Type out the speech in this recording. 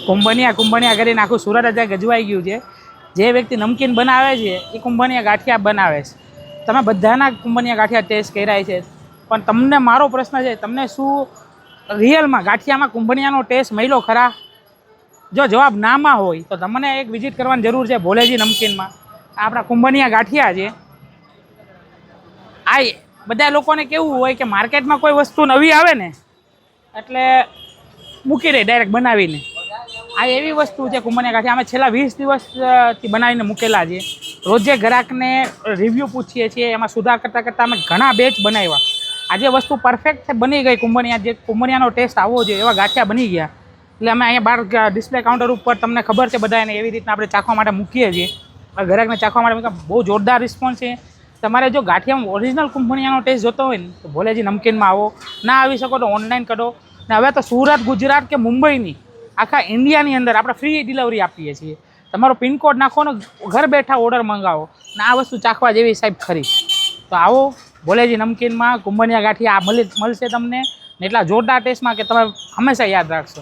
કુંભણિયા કરીને આખું સુરત અત્યારે ગજવાઈ ગયું છે. જે વ્યક્તિ નમકીન બનાવે છે એ કુંભણિયા ગાંઠિયા બનાવે છે. તમે બધાના કુંભણિયા ગાંઠિયા ટેસ્ટ કર્યા છે, પણ તમને મારો પ્રશ્ન છે, તમને શું રિયલમાં ગાંઠિયામાં કુંભણિયાનો ટેસ્ટ મળ્યો ખરા? જો જવાબ નામાં હોય તો તમને એક વિઝિટ કરવાની જરૂર છે ભોલેજી નમકીનમાં. આપણા કુંભણિયા ગાંઠિયા છે. આ બધા લોકોને કેવું હોય કે માર્કેટમાં કોઈ વસ્તુ નવી આવે ને એટલે મૂકી દે ડાયરેક્ટ બનાવીને. આ એવી વસ્તુ છે કુંભણિયા ગાંઠિયા, અમે છેલ્લા 20 દિવસથી બનાવીને મૂકેલા છે. રોજે ગ્રાહકને રિવ્યૂ પૂછીએ છીએ, એમાં સુધાર કરતાં કરતાં અમે ઘણા બેચ બનાવ્યા. આજે વસ્તુ પરફેક્ટ બની ગઈ. કુંભણિયા જે કુંભણિયાનો ટેસ્ટ આવવો જોઈએ એવા ગાંઠિયા બની ગયા. એટલે અમે અહીંયા બહાર ડિસ્પ્લે કાઉન્ટર ઉપર તમને ખબર છે બધાને એવી રીતના આપણે ચાખવા માટે મૂકીએ છીએ. ગ્રાહકને ચાખવા માટે બહુ જોરદાર રિસ્પોન્સ છે. તમારે જો ગાંઠિયામાં ઓરિજિનલ કુંભણિયાનો ટેસ્ટ જોતો હોય ને તો ભોલેજી નમકીનમાં આવો. ના આવી શકો તો ઓનલાઈન કરો. ને હવે તો સુરત, ગુજરાત કે મુંબઈની આખા ઇન્ડિયાની અંદર આપણે ફ્રી ડિલિવરી આપીએ છીએ. તમારો પિનકોડ નાખો ને ઘર બેઠા ઓર્ડર મંગાવો ને આ વસ્તુ ચાખવા જેવી સાહેબ ખરી. તો આવો ભોલેજી નમકીનમાં કુંભણિયા ગાંઠિયા આ મળશે તમને ને એટલા જોરદાર ટેસ્ટમાં કે તમે હંમેશા યાદ રાખશો.